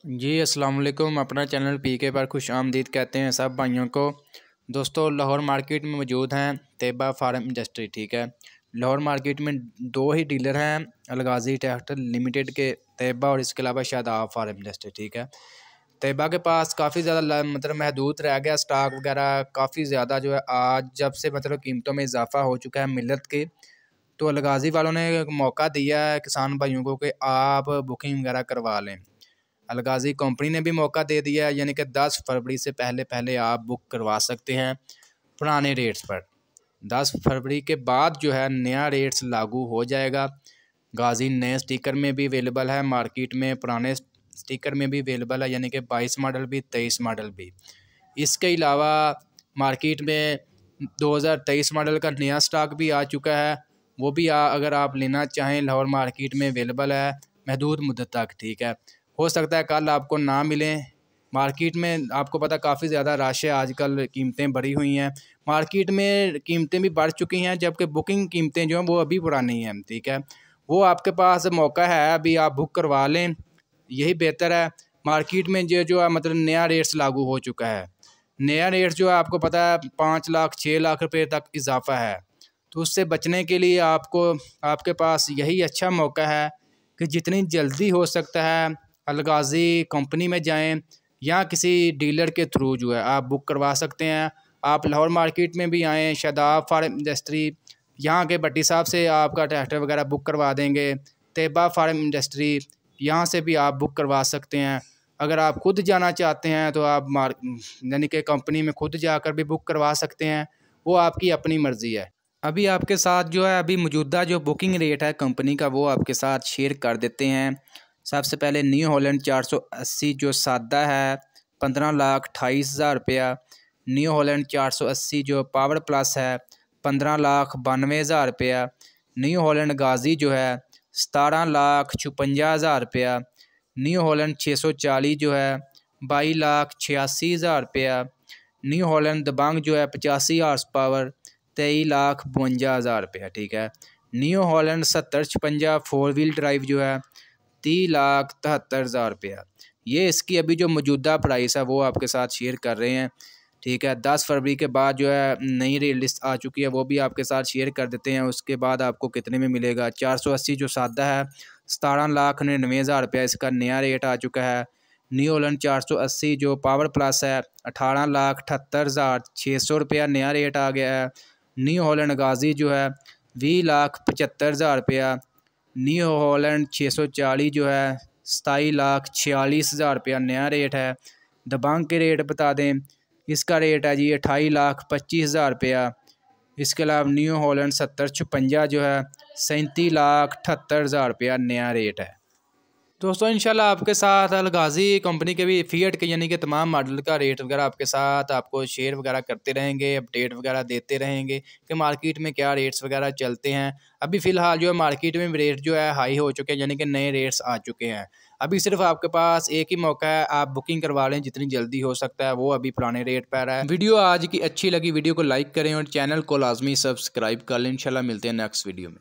जी अस्सलाम वालेकुम। अपना चैनल पीके पर खुश आमदीद कहते हैं सब भाइयों को। दोस्तों लाहौर मार्केट में मौजूद हैं तैयबा फार्म इंडस्ट्री। ठीक है, लाहौर मार्केट में दो ही डीलर हैं, अलगाजी ट्रैक्टर लिमिटेड के तैयबा और इसके अलावा शादाब फार्म इंडस्ट्री। ठीक है, तैयबा के पास काफ़ी ज़्यादा मतलब महदूद रह गया स्टॉक वगैरह, काफ़ी ज़्यादा जो है आज जब से मतलब कीमतों में इजाफा हो चुका है मिलत के, तो अलगाजी वालों ने एक मौका दिया है किसान भाइयों को कि आप बुकिंग वगैरह करवा लें। अलगाजी कंपनी ने भी मौका दे दिया है, यानी कि 10 फरवरी से पहले पहले आप बुक करवा सकते हैं पुराने रेट्स पर। 10 फरवरी के बाद जो है नया रेट्स लागू हो जाएगा। गाजी नए स्टिकर में भी अवेलेबल है मार्केट में, पुराने स्टिकर में भी अवेलेबल है, यानी कि 22 मॉडल भी 23 मॉडल भी। इसके अलावा मार्केट में 2023 मॉडल का नया स्टॉक भी आ चुका है, वो भी अगर आप लेना चाहें लाहौर मार्केट में अवेलेबल है महदूद मुद्दत तक। ठीक है, हो सकता है कल आपको ना मिलें मार्केट में। आपको पता काफ़ी ज़्यादा रश है आजकल, कीमतें बढ़ी हुई हैं मार्केट में, कीमतें भी बढ़ चुकी हैं, जबकि बुकिंग कीमतें जो हैं वो अभी पुरानी हैं। ठीक है, वो आपके पास मौका है, अभी आप बुक करवा लें, यही बेहतर है। मार्केट में जो है मतलब नया रेट्स लागू हो चुका है। नया रेट जो है आपको पता है 5 लाख 6 लाख रुपये तक इजाफा है, तो उससे बचने के लिए आपको आपके पास यही अच्छा मौका है कि जितनी जल्दी हो सकता है अलगाजी कंपनी में जाएं या किसी डीलर के थ्रू जो है आप बुक करवा सकते हैं। आप लाहौर मार्केट में भी आएँ, शादाब फार्म इंडस्ट्री, यहाँ के भट्टी साहब से आपका ट्रैक्टर वगैरह बुक करवा देंगे। तैयबा फार्म इंडस्ट्री, यहाँ से भी आप बुक करवा सकते हैं। अगर आप खुद जाना चाहते हैं तो आप यानी कि कंपनी में खुद जाकर भी बुक करवा सकते हैं, वो आपकी अपनी मर्ज़ी है। अभी आपके साथ जो है अभी मौजूदा जो बुकिंग रेट है कंपनी का वो आपके साथ शेयर कर देते हैं। सबसे पहले न्यू हॉलैंड 480 जो सादा है 15,28,000 रुपया। न्यू हॉलैंड 480 जो पावर प्लस है 15,92,000 रुपया। न्यू हॉलैंड गाजी जो है 17,56,000 रुपया। न्यू हॉलैंड 640 जो है 22,86,000 रुपया। न्यू हॉलैंड दबंग जो है 85 हार्स पावर 23,52,000 रुपया। ठीक है, न्यू हॉलैंड 7056 4 व्हील ड्राइव जो है 30,73,000 रुपया। ये इसकी अभी जो मौजूदा प्राइस है वो आपके साथ शेयर कर रहे हैं। ठीक है, 10 फरवरी के बाद जो है नई रेट लिस्ट आ चुकी है, वो भी आपके साथ शेयर कर देते हैं। उसके बाद आपको कितने में मिलेगा। 480 जो सादा है 17,99,000 रुपया इसका नया रेट आ चुका है। न्यू हॉलैंड 480 जो पावर प्लस है 18,78,600 रुपया नया रेट आ गया है। न्यू हॉलैंड गाजी जो है 20,75,000 रुपया। न्यू हॉलैंड 640 जो है 27,46,000 रुपया नया रेट है। दबंग के रेट बता दें, इसका रेट है जी 28,25,000 रुपया। इसके अलावा न्यू हॉलैंड 7056 जो है 37,78,000 रुपया नया रेट है। दोस्तों इंशाल्लाह आपके साथ अलगाजी कंपनी के भी फिएट के यानी कि तमाम मॉडल का रेट वगैरह आपके साथ आपको शेयर वगैरह करते रहेंगे, अपडेट वगैरह देते रहेंगे कि मार्केट में क्या रेट्स वगैरह चलते हैं। अभी फ़िलहाल जो है मार्केट में रेट जो है हाई हो चुके हैं, यानी कि नए रेट्स आ चुके हैं। अभी सिर्फ आपके पास एक ही मौका है, आप बुकिंग करवा लें जितनी जल्दी हो सकता है, वो अभी पुराने रेट पर है। वीडियो आज की अच्छी लगी, वीडियो को लाइक करें और चैनल को लाजमी सब्सक्राइब कर लें। इंशाल्लाह मिलते हैं नेक्स्ट वीडियो में।